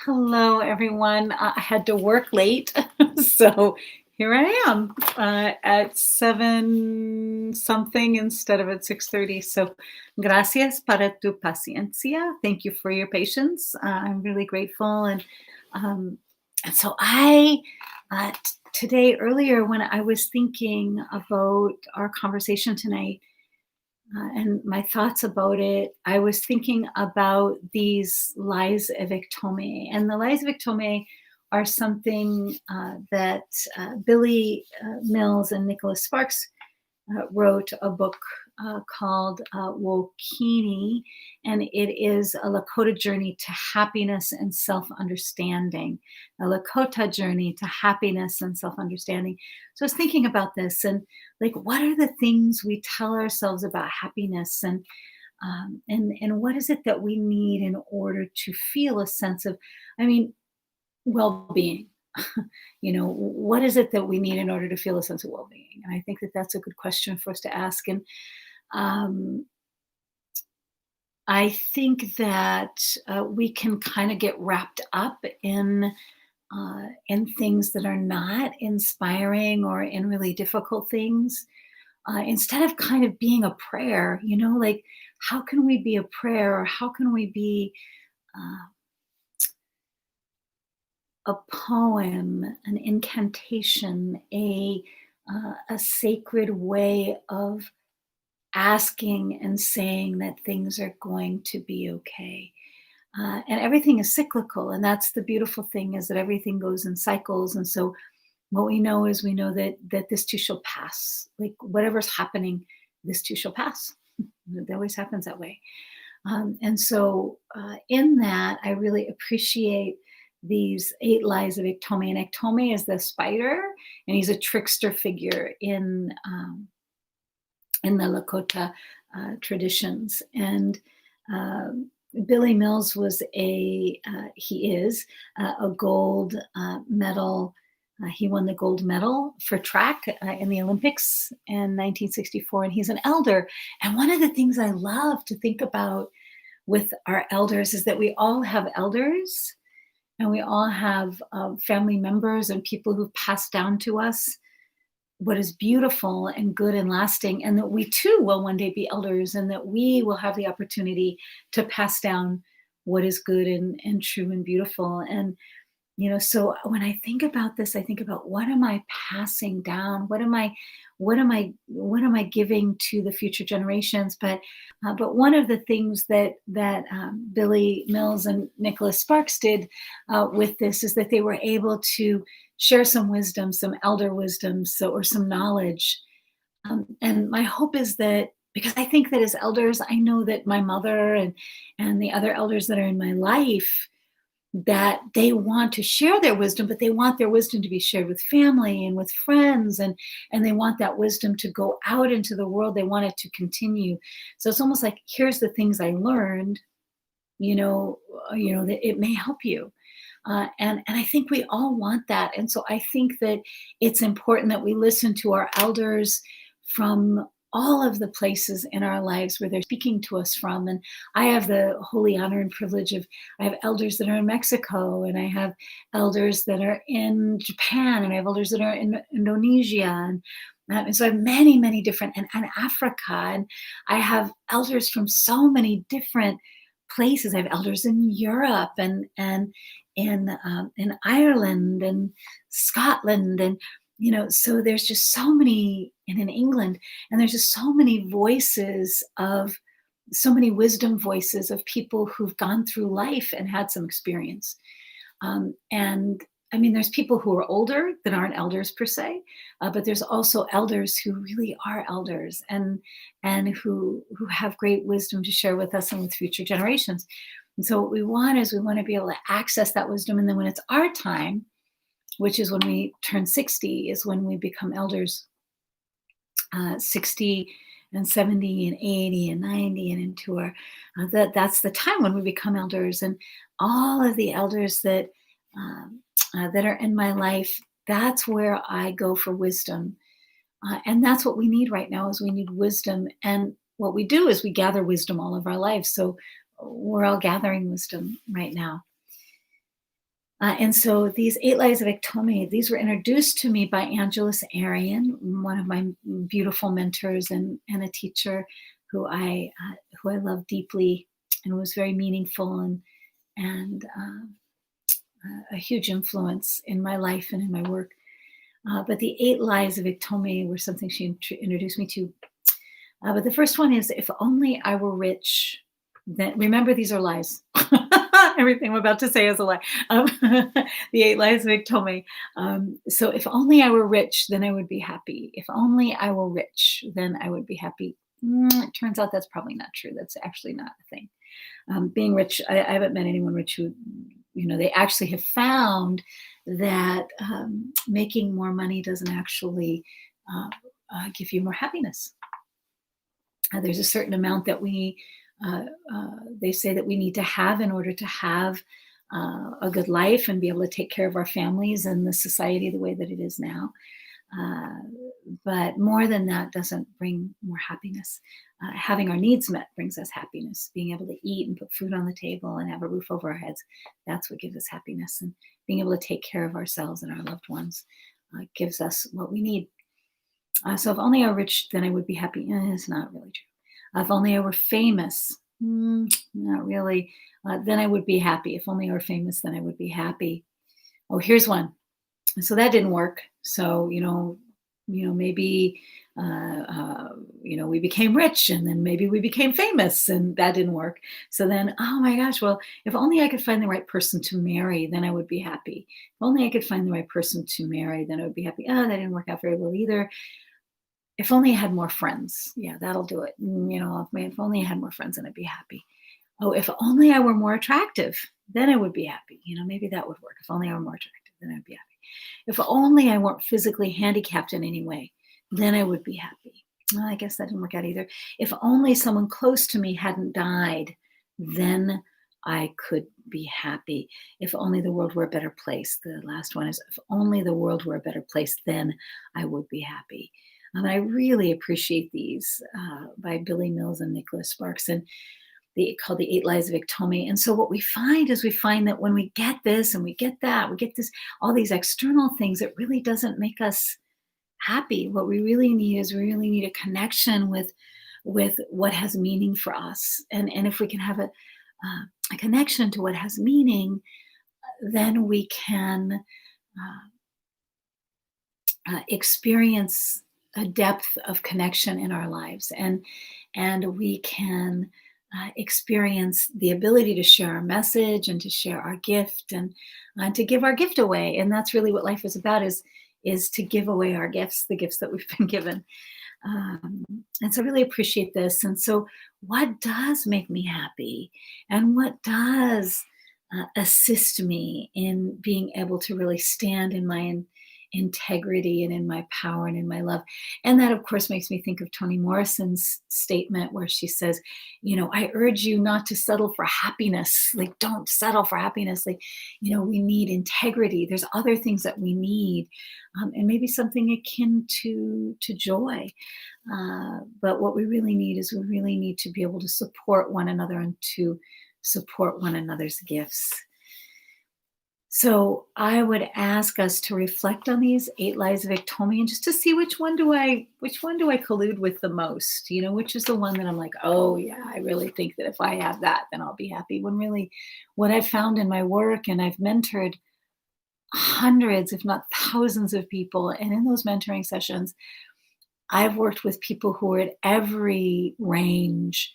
Hello, everyone. I had to work late, so here I am at 7 something instead of at 6:30. So, gracias para tu paciencia. Thank you for your patience. I'm really grateful, um, and so today earlier when I was thinking about our conversation tonight. And my thoughts about it, I was thinking about these lies of Ictome. And the lies of Ictome are something that Billy Mills and Nicholas Sparks wrote a book called Wokini, and it is a Lakota journey to happiness and self understanding. A Lakota journey to happiness and self understanding. So I was thinking about this and like, what are the things we tell ourselves about happiness and what is it that we need in order to feel a sense of, I mean, well-being. What is it that we need in order to feel a sense of well-being? And I think that that's a good question for us to ask. And um, I think that we can kind of get wrapped up in things that are not inspiring or in really difficult things, instead of kind of being a prayer. Like, how can we be a prayer, or how can we be uh, a poem, an incantation, a sacred way of asking and saying that things are going to be okay. And everything is cyclical, and that's the beautiful thing, is that everything goes in cycles. And so what we know is, we know that this too shall pass. Like, whatever's happening, this too shall pass. It always happens that way. And so, in that, I really appreciate these 8 lies of Iktomi. And Iktomi is the spider, and he's a trickster figure in the Lakota traditions. And Billy Mills he is a gold medal. He won the gold medal for track in the Olympics in 1964, and he's an elder. And one of the things I love to think about with our elders is that we all have elders, and we all have family members and people who've passed down to us what is beautiful and good and lasting, and that we too will one day be elders, and that we will have the opportunity to pass down what is good and true and beautiful. And so when I think about this, I think about, what am I passing down? What am I giving to the future generations? But one of the things that Billy Mills and Nicholas Sparks did with this is that they were able to share some wisdom, some elder wisdom, or some knowledge. And my hope is that, because I think that as elders, I know that my mother and the other elders that are in my life, that they want to share their wisdom, but they want their wisdom to be shared with family and with friends, and they want that wisdom to go out into the world. They want it to continue. So it's almost like, here's the things I learned, that it may help you. And I think we all want that. And so I think that it's important that we listen to our elders from all of the places in our lives where they're speaking to us from. And I have the holy honor and privilege of, I have elders that are in Mexico, and I have elders that are in Japan, and I have elders that are in Indonesia. And so I have many, many different, and Africa. And I have elders from so many different places. I have elders in Europe and in Ireland and Scotland, and so there's just so many, and in England, and there's just so many so many wisdom voices of people who've gone through life and had some experience. And I mean, there's people who are older that aren't elders per se, but there's also elders who really are elders, and who have great wisdom to share with us and with future generations. And so what we want is, we want to be able to access that wisdom. And then when it's our time, which is when we turn 60, is when we become elders, 60 and 70 and 80 and 90 and into that's the time when we become elders. And all of the elders that are in my life, that's where I go for wisdom. And that's what we need right now, is we need wisdom. And what we do is we gather wisdom all of our lives. So we're all gathering wisdom right now. And so these eight lies of Ectome, these were introduced to me by Angelus Arian, one of my beautiful mentors and a teacher who I love deeply and was very meaningful and a huge influence in my life and in my work. But the eight lies of Ectome were something she introduced me to. But the first one is, if only I were rich, then remember these are lies. Everything I'm about to say is a lie. Um, the eight lies of Ectome. So if only I were rich, then I would be happy. If only I were rich, then I would be happy. It turns out that's probably not true. That's actually not a thing. Being rich, I haven't met anyone rich who, they actually have found that making more money doesn't actually uh, give you more happiness. There's a certain amount that uh, they say that we need to have in order to have a good life and be able to take care of our families and the society the way that it is now. Uh, but more than that doesn't bring more happiness. Having our needs met brings us happiness. Being able to eat and put food on the table and have a roof over our heads, that's what gives us happiness. And being able to take care of ourselves and our loved ones gives us what we need. So if only I were rich, then I would be happy. It's not really true. If only I were famous, not really. Then I would be happy. If only I were famous, then I would be happy. Oh, here's one. So that didn't work. So maybe we became rich, and then maybe we became famous, and that didn't work. So then, oh my gosh, well, if only I could find the right person to marry, then I would be happy. If only I could find the right person to marry, then I would be happy. Oh, that didn't work out very well either. If only I had more friends. Yeah, that'll do it. If only I had more friends, then I'd be happy. Oh, if only I were more attractive, then I would be happy. Maybe that would work. If only I were more attractive, then I'd be happy. If only I weren't physically handicapped in any way, then I would be happy. Well, I guess that didn't work out either. If only someone close to me hadn't died, then I could be happy. If only the world were a better place. The last one is, if only the world were a better place, then I would be happy. I really appreciate these by Billy Mills and Nicholas Sparks, and called the Eight Lies of Ectome. And so what we find is that when we get this and we get that, we get this, all these external things, it really doesn't make us happy. What we really need is a connection with what has meaning for us. And if we can have a connection to what has meaning, then we can experience a depth of connection in our lives, and we can experience the ability to share our message and to share our gift and to give our gift away. And that's really what life is about, is to give away our gifts, the gifts that we've been given. And so I really appreciate this. And so what does make me happy, and what does assist me in being able to really stand in my integrity and in my power and in my love? And that, of course, makes me think of Toni Morrison's statement where she says, I urge you not to settle for happiness. Like, don't settle for happiness. Like, we need integrity. There's other things that we need, and maybe something akin to joy. But what we really need is to be able to support one another and to support one another's gifts. So I would ask us to reflect on these eight lies of Ectome, and just to see which one do I collude with the most. Which is the one that I'm like, oh yeah, I really think that if I have that, then I'll be happy. When really, what I've found in my work, and I've mentored hundreds, if not thousands of people, and in those mentoring sessions, I've worked with people who are at every range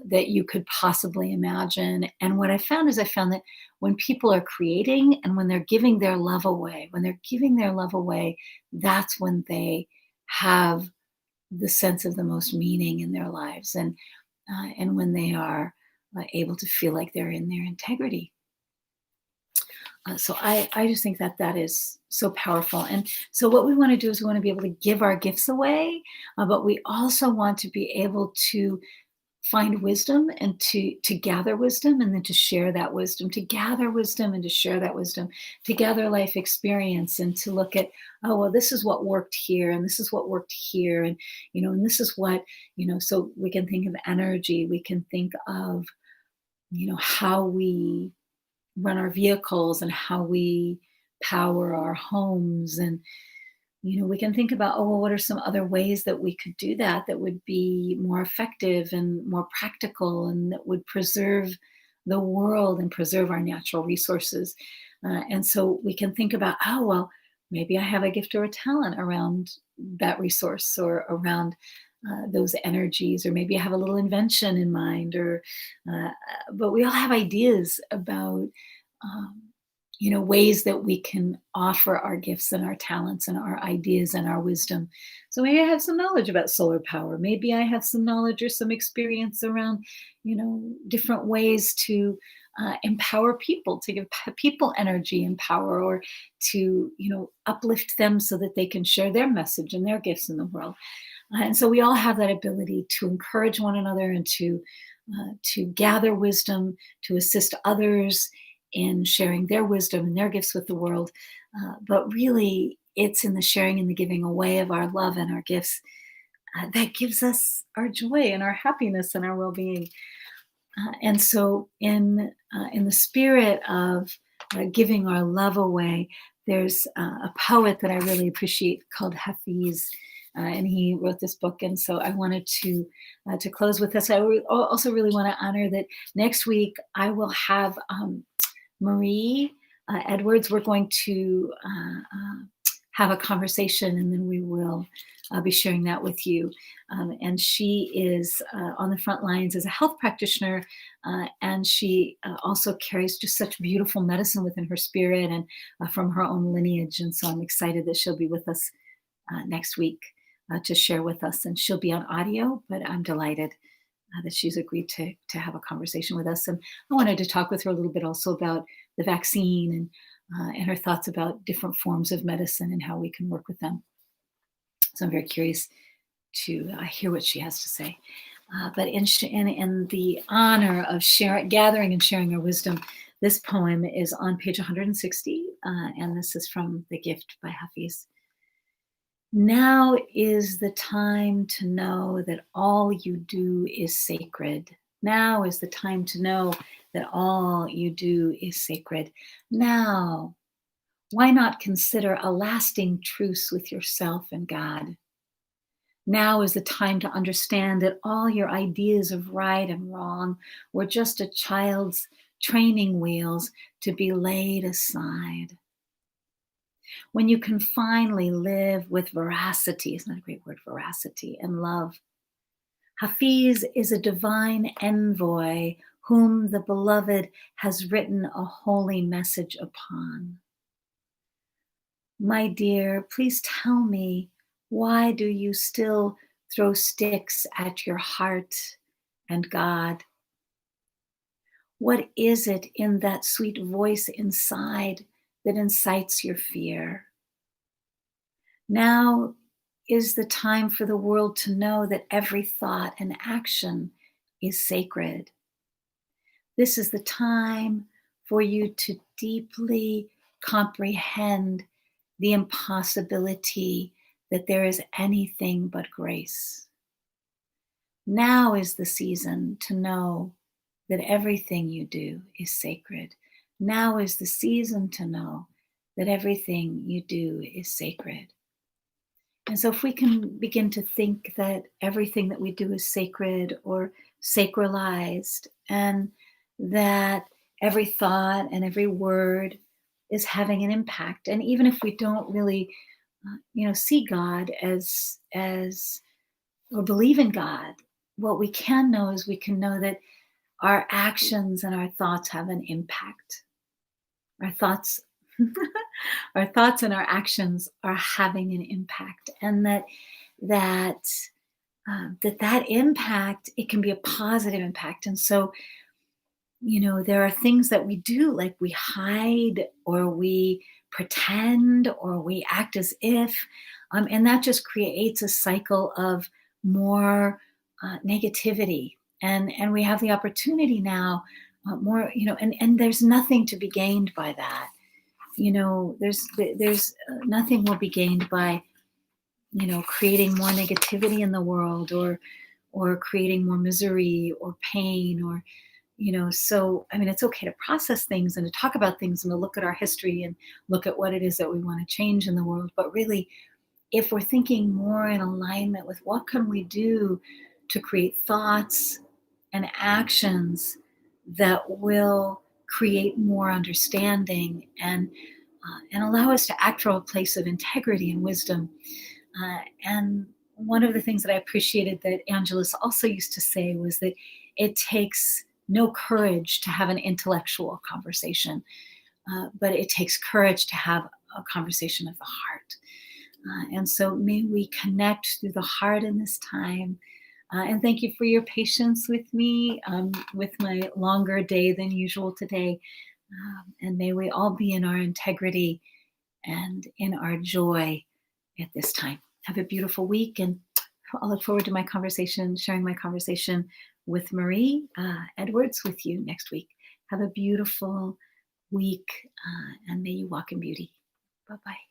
that you could possibly imagine. And what I found that when people are creating and when they're giving their love away, that's when they have the sense of the most meaning in their lives, and when they are able to feel like they're in their integrity. So I just think that is so powerful. And so what we want to do is we want to be able to give our gifts away, but we also want to be able to find wisdom and to gather wisdom, and then to share that wisdom, to gather wisdom and to share that wisdom, to gather life experience, and to look at, oh, well, this is what worked here, and this is what worked here. And, and this is what, so we can think of energy, we can think of, how we run our vehicles and how we power our homes. And we can think about, oh, well, what are some other ways that we could do that that would be more effective and more practical and that would preserve the world and preserve our natural resources. And so we can think about, oh, well, maybe I have a gift or a talent around that resource or around those energies, or maybe I have a little invention in mind, or but we all have ideas about um, ways that we can offer our gifts and our talents and our ideas and our wisdom. So maybe I have some knowledge about solar power. Maybe I have some knowledge or some experience around different ways to empower people, to give people energy and power, or to uplift them so that they can share their message and their gifts in the world. And so we all have that ability to encourage one another and to gather wisdom, to assist others in sharing their wisdom and their gifts with the world. But really, it's in the sharing and the giving away of our love and our gifts that gives us our joy and our happiness and our well-being. And so, in the spirit of giving our love away, there's a poet that I really appreciate called Hafiz, and he wrote this book. And so, I wanted to close with this. Also really want to honor that next week I will have Marie Edwards. We're going to have a conversation, and then we will be sharing that with you. And she is on the front lines as a health practitioner, and she also carries just such beautiful medicine within her spirit and from her own lineage. And so I'm excited that she'll be with us next week to share with us. And she'll be on audio, but I'm delighted that she's agreed to have a conversation with us. And I wanted to talk with her a little bit also about the vaccine and her thoughts about different forms of medicine and how we can work with them. So I'm very curious to hear what she has to say. But in the honor of gathering and sharing our wisdom, this poem is on page 160, and this is from The Gift by Hafiz. Now is the time to know that all you do is sacred. Now is the time to know that all you do is sacred. Now, why not consider a lasting truce with yourself and God? Now is the time to understand that all your ideas of right and wrong were just a child's training wheels to be laid aside. When you can finally live with veracity, it's not a great word, veracity, and love. Hafiz is a divine envoy whom the beloved has written a holy message upon. My dear, please tell me, why do you still throw sticks at your heart and God? What is it in that sweet voice inside that incites your fear? Now is the time for the world to know that every thought and action is sacred. This is the time for you to deeply comprehend the impossibility that there is anything but grace. Now is the season to know that everything you do is sacred. Now is the season to know that everything you do is sacred. And so if we can begin to think that everything that we do is sacred or sacralized, and that every thought and every word is having an impact. And even if we don't really, see God as or believe in God, what we can know is we can know that our actions and our thoughts have an impact. Our thoughts, our thoughts and our actions are having an impact, and that impact, it can be a positive impact. And so, there are things that we do, like we hide or we pretend or we act as if, and that just creates a cycle of more negativity. And we have the opportunity now more, and there's nothing to be gained by that. There's nothing will be gained by, creating more negativity in the world, or creating more misery or pain, or So I mean, it's okay to process things and to talk about things and to look at our history and look at what it is that we want to change in the world. But really, if we're thinking more in alignment with what can we do to create thoughts and actions that will create more understanding and allow us to act from a place of integrity and wisdom. And one of the things that I appreciated that Angelus also used to say was that it takes no courage to have an intellectual conversation, but it takes courage to have a conversation of the heart. And so may we connect through the heart in this time. And thank you for your patience with me, with my longer day than usual today. And may we all be in our integrity and in our joy at this time. Have a beautiful week. And I'll look forward to sharing my conversation with Marie Edwards with you next week. Have a beautiful week, and may you walk in beauty. Bye-bye.